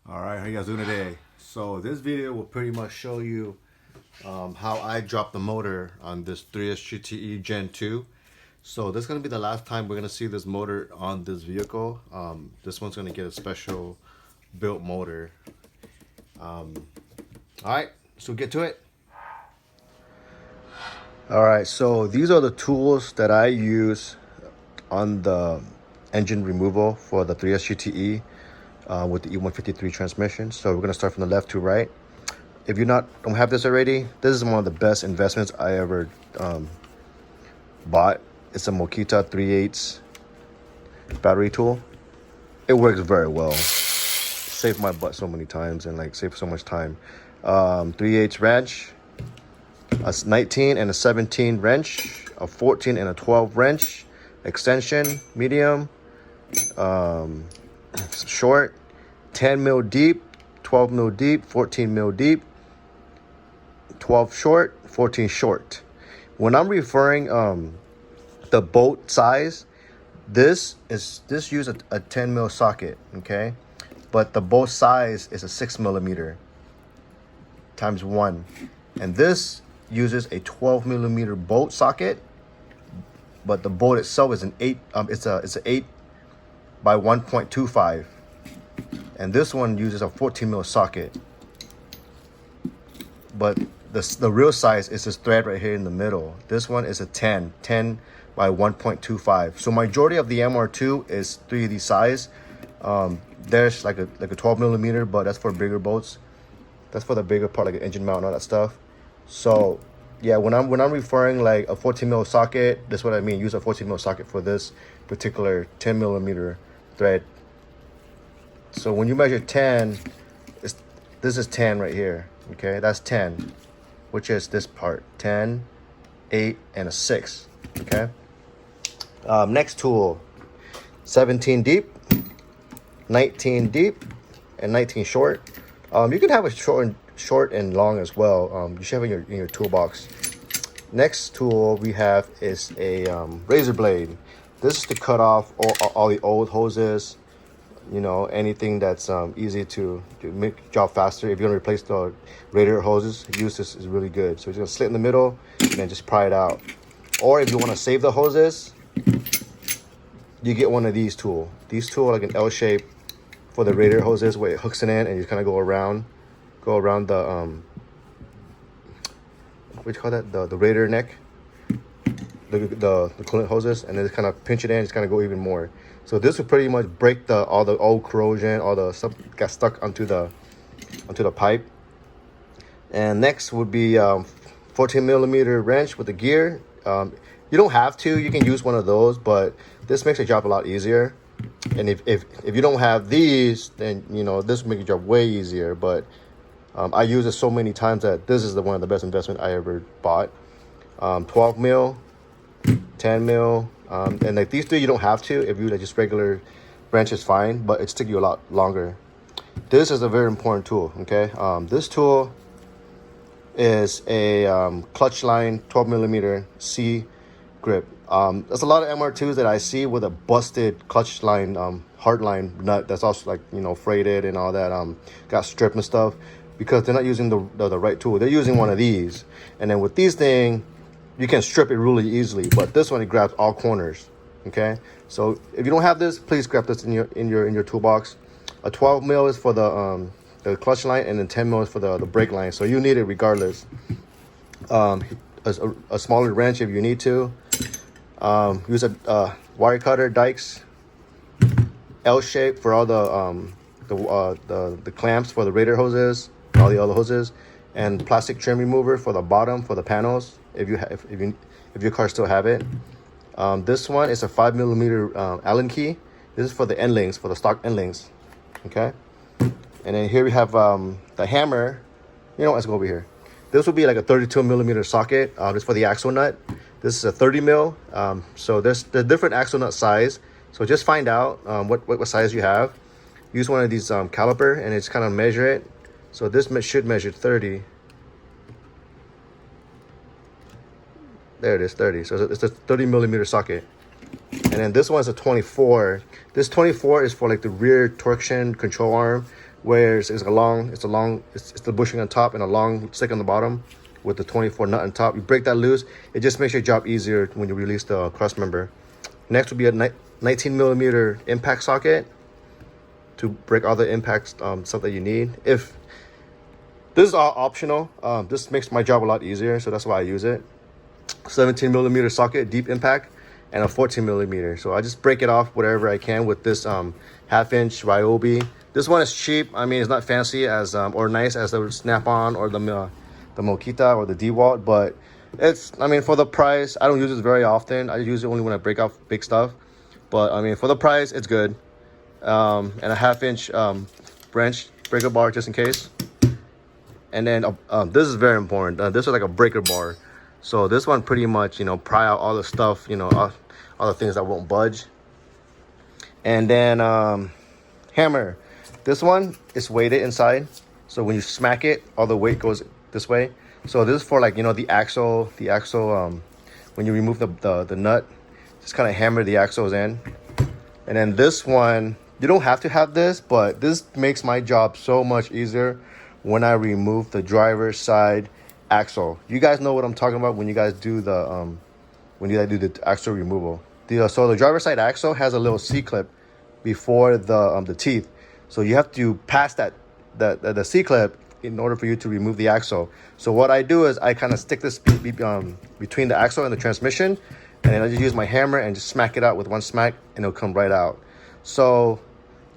All right, how you guys doing today? So this video will pretty much show you how I dropped the motor on this 3SGTE Gen 2. So this is going to be the last time we're going to see this motor on this vehicle. This one's going to get a special built motor. All right, so get to it. All right, so these are the tools that I use on the engine removal for the 3SGTE. With the E153 transmission. So we're gonna start from the left to right. If you don't have this already, this is one of the best investments I ever bought. It's a Makita 3/8 battery tool. It works very well. Saved my butt so many times and like saved so much time. 3/8 wrench, a 19 and a 17 wrench, a 14 and a 12 wrench, extension, medium, short, 10 mil deep, 12 mil deep, 14 mil deep, 12 short, 14 short. When I'm referring the bolt size, this uses a 10 mil socket, okay? But the bolt size is a 6 millimeter times 1. And this uses a 12 millimeter bolt socket, but the bolt itself is an 8 it's an 8 by 1.25, and this one uses a 14 mil socket, but the real size is this thread right here in the middle. This one is a 10 by 1.25. so majority of the MR2 is 3D size. There's like a 12 millimeter, but that's for bigger boats. That's for the bigger part, like an engine mount and all that stuff. So yeah, when I'm referring like a 14 mil socket, that's what I mean. Use a 14 mil socket for this particular 10 millimeter thread. So when you measure 10, this is 10 right here, okay? That's 10, which is this part, 10, 8, and a 6, okay? Next tool, 17 deep, 19 deep, and 19 short. You can have a short and long as well. You should have in your toolbox. Next tool we have is a razor blade. This is to cut off all the old hoses, you know, anything that's easy to make the job faster. If you want to replace the radiator hoses, use this, is really good. So you're gonna slit in the middle and then just pry it out. Or if you want to save the hoses, you get one of these tools. These tools are like an L shape for the radiator hoses, where it hooks it in and you kind of go around the what do you call that? The radiator neck, the coolant hoses, and then just kind of pinch it in, just kind of go even more. So this would pretty much break all the old corrosion, all the stuff got stuck onto the pipe. And next would be 14 millimeter wrench with the gear. You don't have to, you can use one of those, but this makes the job a lot easier. And if you don't have these, then you know this will make your job way easier. But I use it so many times that this is one of the best investments I ever bought. 12 mil, 10 mil, and like these three you don't have to. If you like just regular wrench is fine, but it's take you a lot longer. This is a very important tool, okay? This tool is a clutch line 12 millimeter C grip. There's a lot of MR2s that I see with a busted clutch line, hard line nut that's also like, you know, freighted and all that, got stripped and stuff, because they're not using the right tool. They're using one of these, and then with these thing, you can strip it really easily. But this one, it grabs all corners. Okay, so if you don't have this, please grab this in your toolbox. A 12 mil is for the clutch line, and then 10 mil is for the brake line. So you need it regardless. A smaller wrench if you need to. Use a wire cutter, dikes, L shape for all the clamps for the radiator hoses, all the other hoses, and plastic trim remover for the bottom for the panels if your car still have it. This one is a 5 millimeter Allen key. This is for the end links, for the stock end links. Okay, and then here we have the hammer. You know what? Let's go over here. This would be like a 32 millimeter socket. It's for the axle nut. This is a 30 mil. So there's the different axle nut size. So just find out what size you have. Use one of these caliper and it's kind of measure it. So this should measure 30. There it is, 30. So it's a 30 millimeter socket. And then this one's a 24. This 24 is for like the rear torsion control arm, where it's the bushing on top and a long stick on the bottom with the 24 nut on top. You break that loose, it just makes your job easier when you release the cross member. Next will be a 19 millimeter impact socket to break all the impacts, stuff that you need. If this is all optional, this makes my job a lot easier, so that's why I use it. 17 millimeter socket, deep impact, and a 14 millimeter. So I just break it off whatever I can with this 1/2 inch Ryobi. This one is cheap. I mean, it's not fancy as or nice as the Snap-on or the Mokita or the DeWalt, but it's, I mean, for the price, I don't use it very often. I use it only when I break off big stuff. But I mean, for the price, it's good. And a 1/2 inch wrench breaker bar just in case. And then this is very important. This is like a breaker bar. So this one pretty much, pry out all the stuff, all the things that won't budge. And then hammer. This one is weighted inside. So when you smack it, all the weight goes this way. So this is for like, the axle, when you remove the nut, just kind of hammer the axles in. And then this one, you don't have to have this, but this makes my job so much easier when I remove the driver's side axle. You guys know what I'm talking about when you guys do the axle removal. So the driver's side axle has a little C-clip before the teeth. So you have to pass the C-clip in order for you to remove the axle. So what I do is I kind of stick this between the axle and the transmission, and then I just use my hammer and just smack it out with one smack, and it'll come right out. So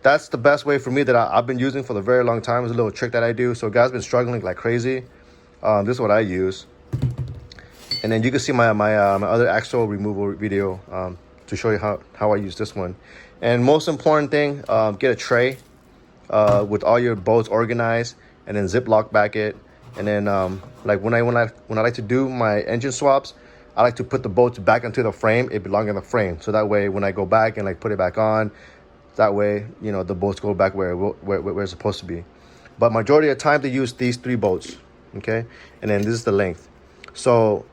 that's the best way for me that I've been using for a very long time. It's a little trick that I do. So guys been struggling like crazy. This is what I use. And then you can see my other axle removal video to show you how I use this one. And most important thing, get a tray with all your bolts organized, and then Ziploc back it. And then like when I like to do my engine swaps, I like to put the bolts back into the frame. It belongs in the frame, so that way when I go back and like put it back on, that way the bolts go back where it's supposed to be. But majority of the time they use these 3 bolts. Okay, and then this is the length. So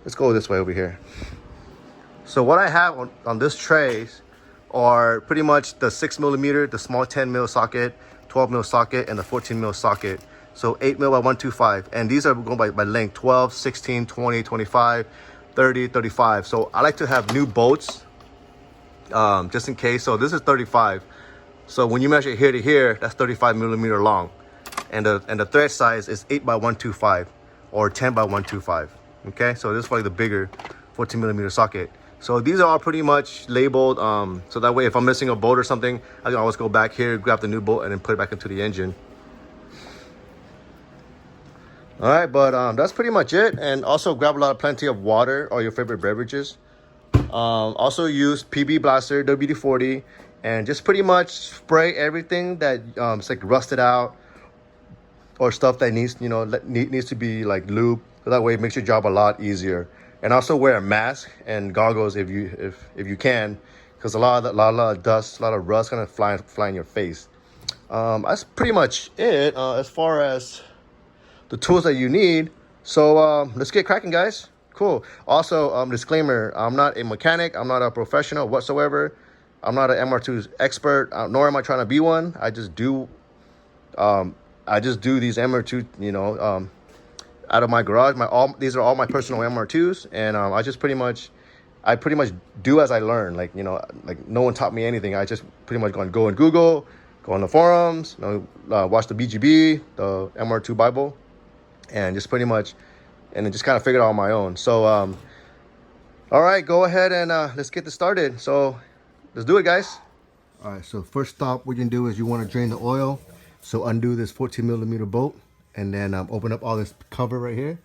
let's go this way over here. So what I have on this tray are pretty much the 6 millimeter, the small 10 mil socket, 12 mil socket, and the 14 mil socket. So 8 mil by 125, and these are going by length: 12, 16, 20, 25, 30, 35. So I like to have new bolts just in case. So this is 35. So when you measure here to here, that's 35 millimeter long. And the thread size is 8 by 125 or 10 by 125. Okay, so this is probably the bigger 14 millimeter socket. So these are all pretty much labeled, so that way if I'm missing a bolt or something, I can always go back here, grab the new bolt, and then put it back into the engine. All right, but that's pretty much it. And also grab plenty of water or your favorite beverages. Also use PB Blaster WD-40, and just pretty much spray everything that it's like rusted out or stuff that needs to be like lubed. So that way it makes your job a lot easier. And also wear a mask and goggles if you can, because a lot of dust, a lot of rust kind of fly in your face. That's pretty much it as far as the tools that you need. So let's get cracking, guys. Cool. Also, disclaimer: I'm not a mechanic. I'm not a professional whatsoever. I'm not an MR2 expert, nor am I trying to be one. I just do these MR2, out of my garage. These are all my personal MR2s, and I pretty much do as I learn. Like no one taught me anything. I just pretty much go on Google, go on the forums, watch the BGB, the MR2 Bible, and just pretty much, and then just kind of figured it out on my own. So all right, go ahead and let's get this started. So let's do it, guys. All right, so first stop, what you can do is you want to drain the oil. So undo this 14 millimeter bolt, and then open up all this cover right here,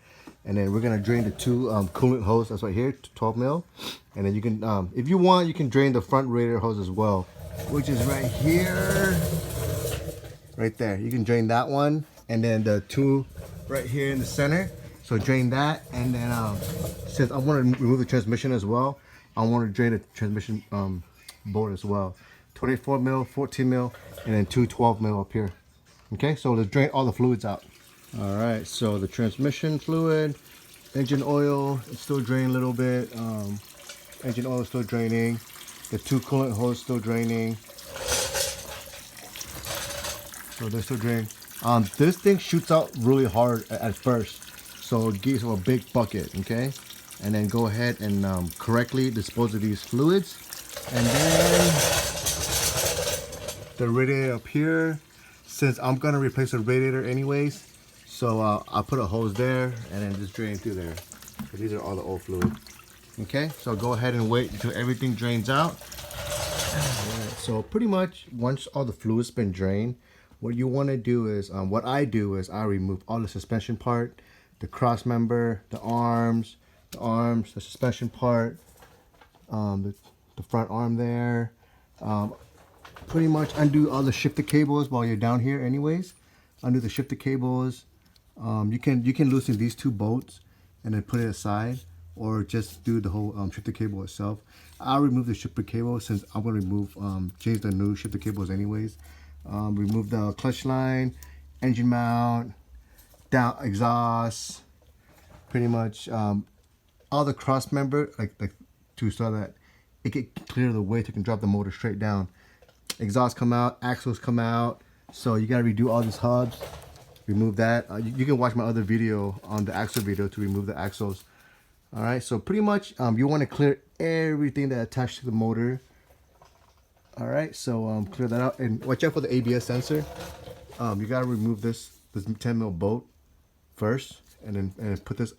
and then we're gonna drain the 2 coolant hose that's right here, 12 mil, and then you can, if you want, you can drain the front radiator hose as well, which is right here, right there. You can drain that one, and then the 2 right here in the center. So drain that, and then since I want to remove the transmission as well, I want to drain the transmission board as well. 24 mil, 14 mil, and then 2 12 mil up here. Okay, so let's drain all the fluids out. All right, so the transmission fluid, engine oil, it's still draining a little bit. Engine oil is still draining. The 2 coolant hose still draining. So this will drain. This thing shoots out really hard at first, so it gives you a big bucket, okay? And then go ahead and correctly dispose of these fluids. And then the radiator up here, since I'm gonna replace the radiator anyways, so I'll put a hose there and then just drain through there. So these are all the old fluid. Okay, so go ahead and wait until everything drains out. Alright, so pretty much once all the fluid's been drained, what you want to do is, what I do is I remove all the suspension part, the cross member, the arms, the suspension part, the front arm there. Pretty much undo all the shifter cables while you're down here anyways. Undo the shifter cables. You can loosen these two bolts and then put it aside, or just do the whole shifter cable itself. I'll remove the shifter cable since I'm going to remove, change the new shifter cables anyways. Remove the clutch line, engine mount, down exhaust, pretty much all the cross member, like to so that it can clear the way to can drop the motor straight down. Exhaust come out, axles come out, so you gotta redo all these hubs. Remove that. You can watch my other video on the axle video to remove the axles. All right, so pretty much you want to clear everything that attached to the motor. All right, so clear that out and watch out for the ABS sensor. You gotta remove this 10mm bolt first, and then put it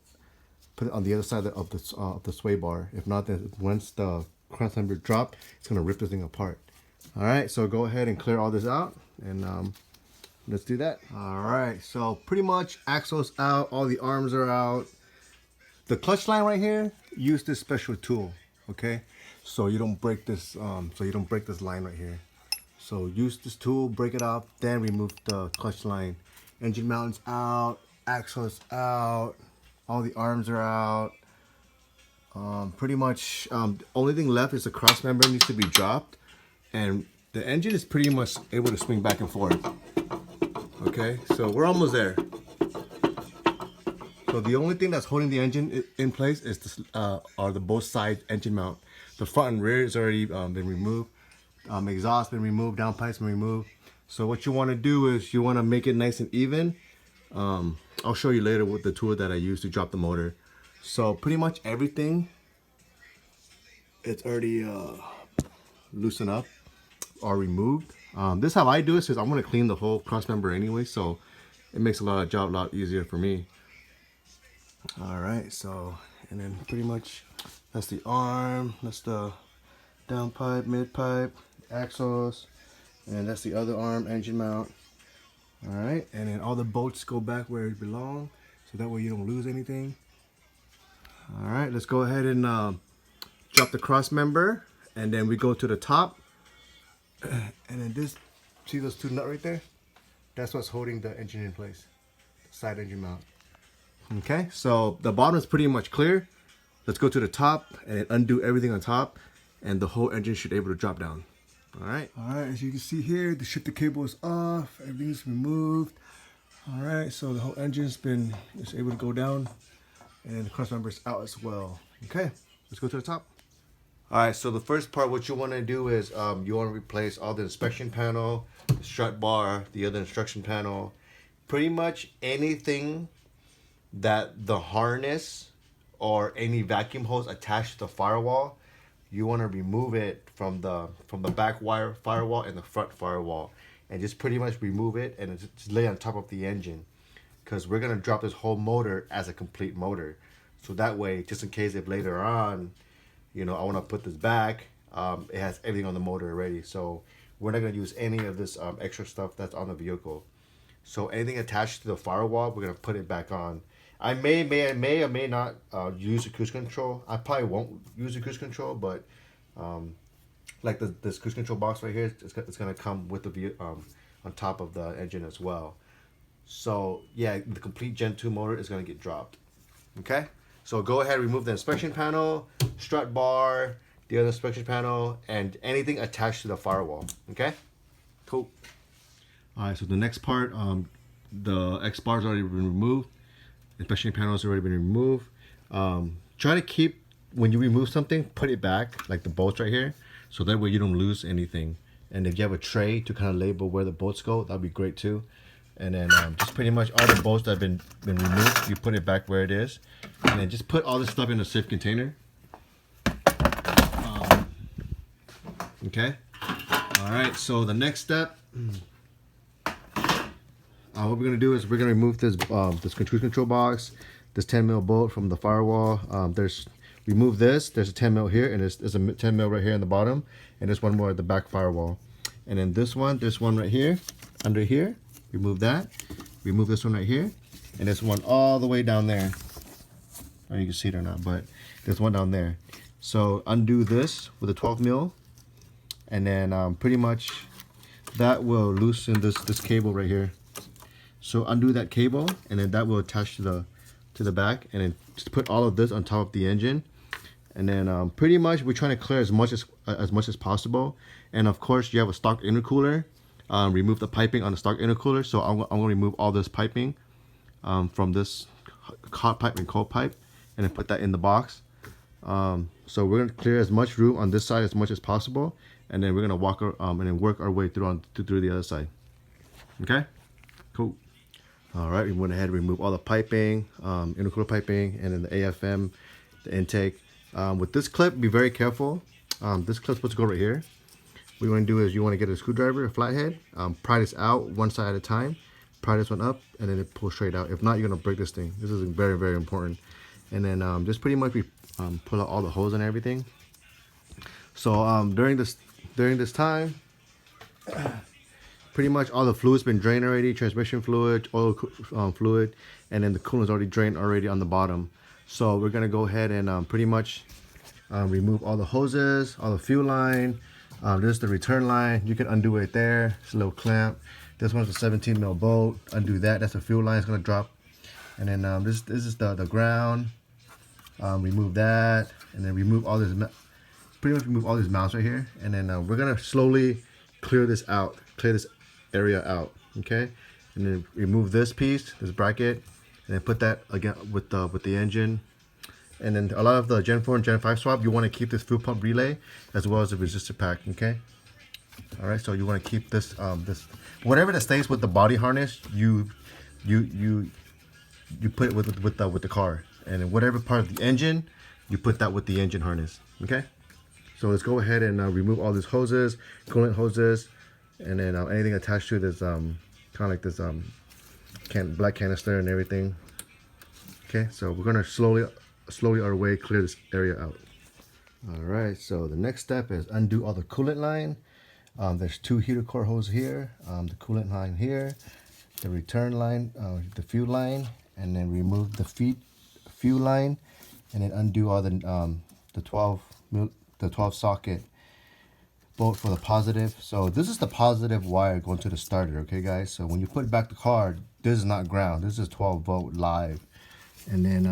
on the other side of the sway bar. If not, then once the crossmember drop, it's gonna rip this thing apart. All right, so go ahead and clear all this out, and let's do that. All right, so pretty much axles out, all the arms are out. The clutch line right here, use this special tool, okay? So you don't break this, line right here. So use this tool, break it up, then remove the clutch line. Engine mount's out, axles out, all the arms are out. Pretty much, the only thing left is the cross member needs to be dropped, and the engine is pretty much able to swing back and forth. Okay, so we're almost there. So the only thing that's holding the engine in place is this, are the both side engine mount. The front and rear has already been removed. Exhaust been removed, downpipes been removed. So what you want to do is you want to make it nice and even. I'll show you later with the tool that I use to drop the motor. So pretty much everything, it's already loosened up or removed. This is how I do it, since I'm going to clean the whole cross member anyway, so it makes the job a lot easier for me. All right, so, and then pretty much that's the arm, that's the downpipe, mid pipe, axles, and that's the other arm, engine mount. All right, and then all the bolts go back where it belong, so that way you don't lose anything. All right, let's go ahead and drop the cross member, and then we go to the top, and then this, see those two nuts right there? That's what's holding the engine in place, side engine mount. Okay, so the bottom is pretty much clear. Let's go to the top and then undo everything on top, and the whole engine should be able to drop down. All right, as you can see here, the shifter cable is off, everything's removed. All right, so the whole engine's been able to go down, and the cross member is out as well. Okay, let's go to the top. All right, so the first part, what you want to do is you want to replace all the inspection panel, the strut bar, the other instruction panel, pretty much anything that the harness or any vacuum hose attached to the firewall, you want to remove it from the back wire firewall and the front firewall, and just pretty much remove it and just lay on top of the engine, because we're going to drop this whole motor as a complete motor. So that way, just in case if later on, you know, I want to put this back, it has everything on the motor already. So we're not going to use any of this extra stuff that's on the vehicle. So anything attached to the firewall, we're going to put it back on. I may or may not use the cruise control. I probably won't use the cruise control, but like this cruise control box right here, it's going to come with the on top of the engine as well. So yeah, the complete Gen 2 motor is going to get dropped. Okay, so go ahead, remove the inspection panel, strut bar, the other inspection panel, and anything attached to the firewall. Okay, cool. All right, so the next part, the X bar has already been removed. Inspection panel has already been removed. Try to keep, when you remove something, put it back, like the bolts right here, so that way you don't lose anything. And if you have a tray to kind of label where the bolts go, that'd be great too. And then just pretty much all the bolts that have been removed, you put it back where it is. And then just put all this stuff in a safe container. Okay. All right, so the next step, what we're gonna do is we're gonna remove this this cruise control box, this 10mm bolt from the firewall. Remove this. There's a 10mm here, and there's a 10mm right here in the bottom, and there's one more at the back firewall. And then there's one right here, under here. Remove that. Remove this one right here, and there's one all the way down there. I don't know if you can see it or not, but there's one down there. So undo this with a 12mm, and then pretty much that will loosen this cable right here. So undo that cable, and then that will attach to the back, and then just put all of this on top of the engine. And then pretty much we're trying to clear as much as possible. And of course, you have a stock intercooler. Remove the piping on the stock intercooler. So I'm gonna remove all this piping from this hot pipe and cold pipe, and then put that in the box. So we're gonna clear as much room on this side as much as possible, and then we're gonna walk and then work our way through the other side. Okay, cool. All right, we went ahead and removed all the piping, intercooler piping, and then the AFM, the intake. With this clip, be very careful. This clip's supposed to go right here. What you want to do is you want to get a screwdriver, a flathead, pry this out one side at a time, pry this one up, and then it pulls straight out. If not, you're gonna break this thing. This is very, very important. And then just pretty much we pull out all the hose and everything. So during this time, pretty much all the fluid's been drained already, transmission fluid, oil fluid, and then the coolant's already drained already on the bottom. So we're gonna go ahead and pretty much remove all the hoses, all the fuel line. This is the return line. You can undo it there. It's a little clamp. This one's a 17mm bolt. Undo that. That's the fuel line. It's gonna drop. And then this is the ground. Remove that, and then remove all this. Pretty much remove all these mounts right here. And then we're gonna slowly clear this out. Clear this area out. Okay. And then remove this piece, this bracket, and then put that again with the engine. And then a lot of the Gen 4 and Gen 5 swap, you want to keep this fuel pump relay as well as the resistor pack. Okay. All right. So you want to keep this whatever that stays with the body harness, you put it with the car, and then whatever part of the engine, you put that with the engine harness. Okay. So let's go ahead and remove all these hoses, coolant hoses, and then anything attached to this kind of like this black canister and everything. Okay. So we're gonna slowly our way clear this area out. All right, so the next step is undo all the coolant line. There's two heater core hoses here, the coolant line here, the return line, the fuel line, and then remove the fuel line, and then undo all the 12 socket bolt for the positive. So this is the positive wire going to the starter. Okay, guys. So when you put back the car, this is not ground. This is 12-volt live, and then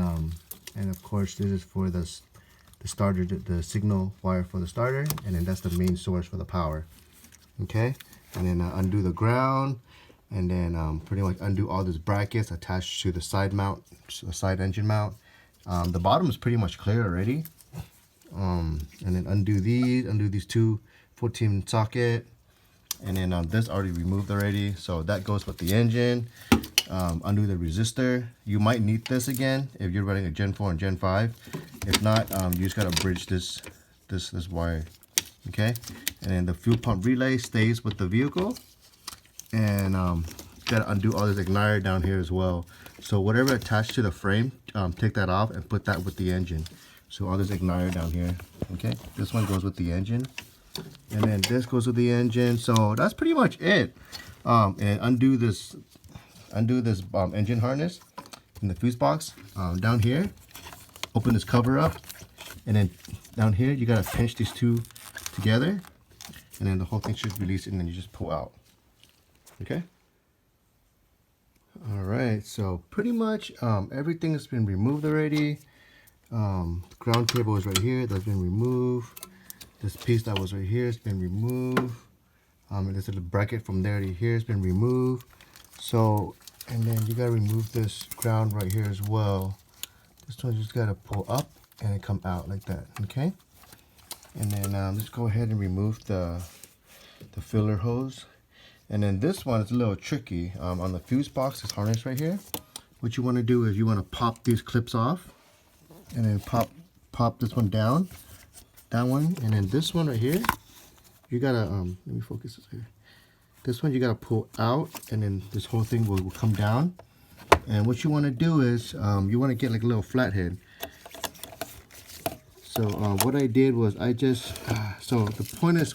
and of course, this is for the starter, the signal wire for the starter, and then that's the main source for the power. Okay, and then undo the ground, and then pretty much undo all these brackets attached to the side mount, side engine mount. The bottom is pretty much clear already. And then undo these two 14 socket, and then this already removed already, so that goes with the engine. Undo the resistor. You might need this again if you're running a Gen 4 and Gen 5. If not, you just gotta bridge this wire. Okay, and then the fuel pump relay stays with the vehicle, and gotta undo all this igniter down here as well. So whatever attached to the frame, take that off and put that with the engine. So all this igniter down here. Okay, this one goes with the engine, and then this goes with the engine. So that's pretty much it. And undo this engine harness in the fuse box. Down here, open this cover up, and then down here you gotta pinch these two together, and then the whole thing should release, and then you just pull out. Okay. All right. So pretty much everything has been removed already. The ground cable is right here. That's been removed. This piece that was right here has been removed. And this little bracket from there to here has been removed. So, and then you gotta remove this ground right here as well. This one you just gotta pull up and it come out like that. Okay. And then let's go ahead and remove the the filler hose. And then this one is a little tricky. On the fuse box, this harness right here, what you want to do is you want to pop these clips off, and then pop this one down, that one, and then this one right here, you gotta let me focus this here. This one you gotta pull out, and then this whole thing will come down. And what you want to do is you want to get like a little flathead. So what I did was I just so the point is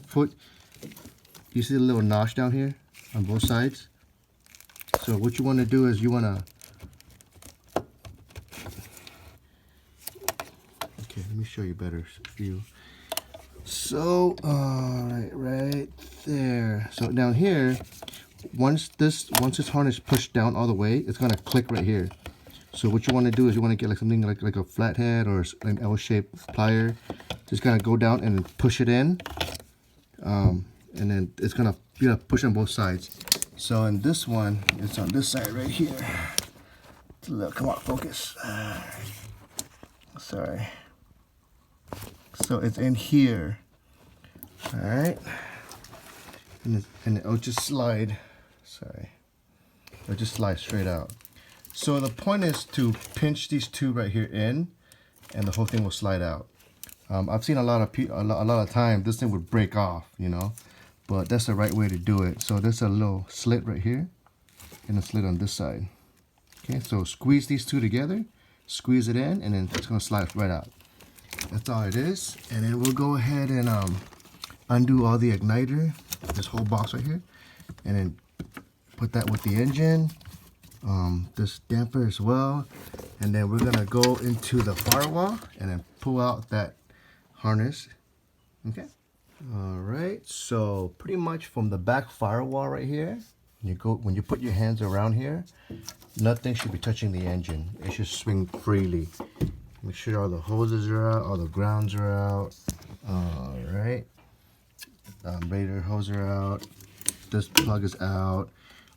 you see the little notch down here on both sides. So what you want to do is you want to let me show you better view. So right there. So down here, once this harness pushed down all the way, it's gonna click right here. So what you want to do is you want to get like something like a flathead or an L-shaped plier. Just gonna go down and push it in, and then it's gonna push on both sides. So in this one, it's on this side right here. Look, come on, focus. Sorry. So it's in here. All right, and it'll just slide. Sorry, it'll just slide straight out. So the point is to pinch these two right here in, and the whole thing will slide out. I've seen a lot of time this thing would break off, you know, but that's the right way to do it. So there's a little slit right here, and a slit on this side. Okay, so squeeze these two together, squeeze it in, and then it's gonna slide right out. That's all it is. And then we'll go ahead and undo all the igniter, this whole box right here, and then put that with the engine. This damper as well, and then we're gonna go into the firewall and then pull out that harness. Okay, all right, so pretty much from the back firewall right here, when you put your hands around here, nothing should be touching the engine. It should swing freely. Make sure all the hoses are out, all the grounds are out. All right, radiator hose are out, this plug is out,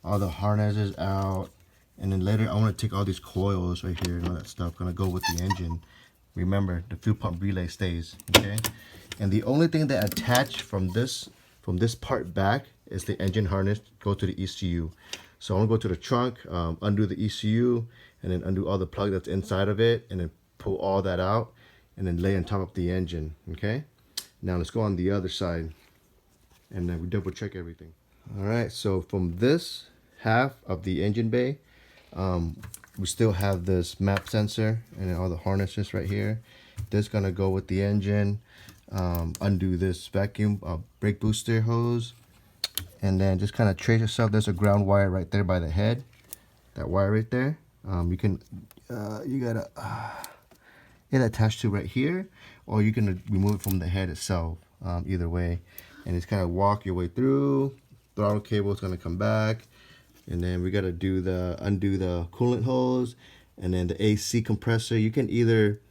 all the harness is out. And then later I want to take all these coils right here and all that stuff, gonna go with the engine. Remember, the fuel pump relay stays, okay? And the only thing that attached from this part back is the engine harness, go to the ECU. So I'm gonna go to the trunk, undo the ECU, and then undo all the plug that's inside of it, and then pull all that out, and then lay on top of the engine, okay? Now let's go on the other side, and then we double check everything. All right, so from this half of the engine bay, we still have this map sensor and all the harnesses right here. This is gonna go with the engine. Undo this vacuum brake booster hose, and then just kind of trace yourself. There's a ground wire right there by the head. That wire right there. You gotta it attached to right here, or you can remove it from the head itself. Either way, and just kind of walk your way through. Throttle cable is gonna come back. And then we got to undo the coolant hose, and then the AC compressor. You can either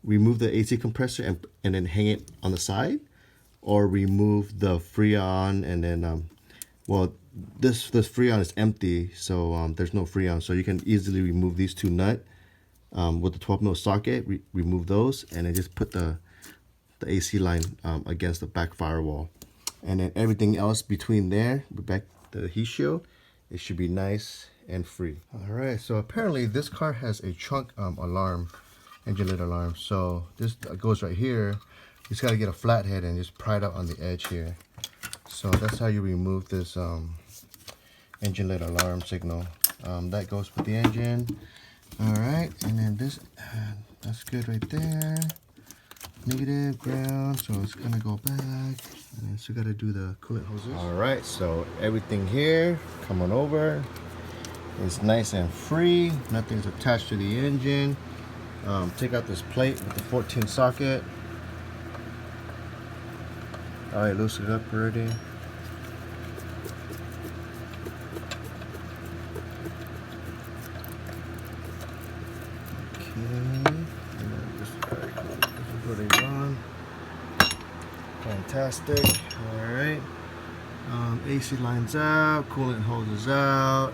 remove the AC compressor and then hang it on the side, or remove the Freon and then well, this Freon is empty, so there's no Freon, so you can easily remove these two nuts with the 12mm socket. Remove those, and then just put the AC line against the back firewall, and then everything else between there, back the heat shield, it should be nice and free. All right, so apparently this car has a trunk alarm, engine lid alarm. So this goes right here. You just got to get a flathead and just pry it out on the edge here. So that's how you remove this engine lid alarm signal. That goes with the engine. All right, and then this that's good right there. Negative, ground, so it's gonna go back, and then still gotta do the coolant hoses. All right, so everything here, come on over. It's nice and free, nothing's attached to the engine. Take out this plate with the 14 socket. All right, loosen it up already. Fantastic. All right. AC lines out, coolant hoses out.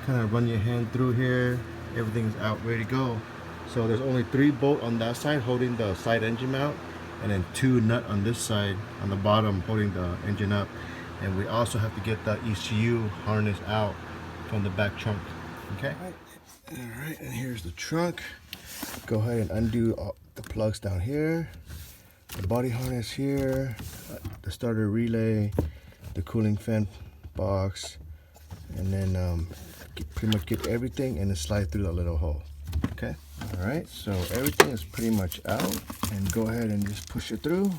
Kind of run your hand through here. Everything's out, ready to go. So there's only 3 bolts on that side holding the side engine mount, and then 2 nut on this side on the bottom holding the engine up. And we also have to get the ECU harness out from the back trunk. Okay. All right, and here's the trunk. Go ahead and undo all the plugs down here, the body harness here, the starter relay, the cooling fan box, and then pretty much get everything and then slide through that little hole. Okay. All right, so everything is pretty much out, and go ahead and just push it through.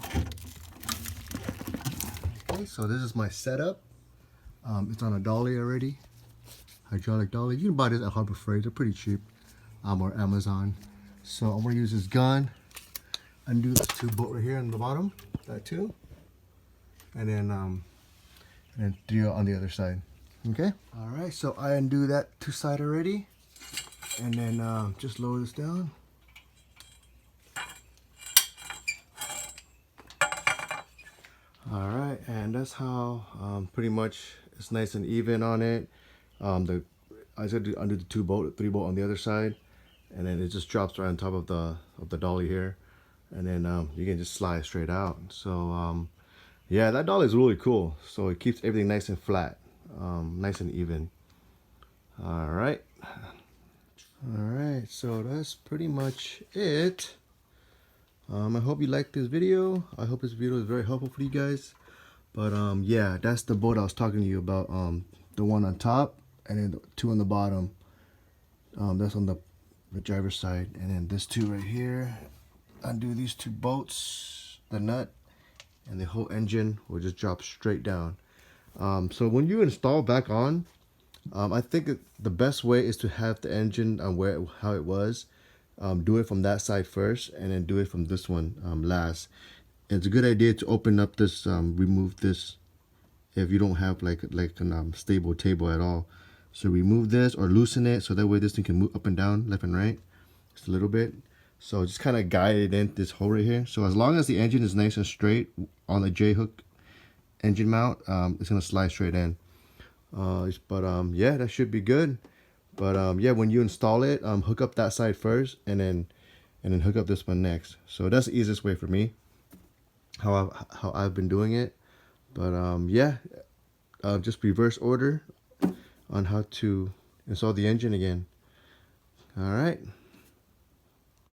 Okay, so this is my setup. It's on a dolly already, hydraulic dolly. You can buy this at Harbor Freight, they're pretty cheap, or Amazon. So I'm gonna use this gun, undo the 2 bolt right here on the bottom, that 2, and then 3 on the other side. Okay. All right, so I undo that 2 side already, and then just lower this down. All right, and that's how pretty much it's nice and even on it. I said to undo the 2 bolt, 3 bolt on the other side, and then it just drops right on top of the dolly here, and then you can just slide straight out. So yeah, that dolly is really cool. So it keeps everything nice and flat, nice and even. All right, so that's pretty much it. I hope you liked this video. I hope this video is very helpful for you guys. But yeah, that's the bolt I was talking to you about. The one on top, and then the 2 on the bottom. That's on the driver's side, and then this 2 right here. Undo these 2 bolts, the nut, and the whole engine will just drop straight down. So when you install back on, I think the best way is to have the engine on how it was. Do it from that side first, and then do it from this one last. And it's a good idea to open up this, remove this if you don't have like a stable table at all. So remove this or loosen it so that way this thing can move up and down, left and right, just a little bit. So just kind of guide it in this hole right here. So as long as the engine is nice and straight on the J-hook engine mount, it's gonna slide straight in. Yeah, that should be good. But yeah, when you install it, hook up that side first, and then hook up this one next. So that's the easiest way for me, how I've been doing it. But yeah, just reverse order on how to install the engine again. All right.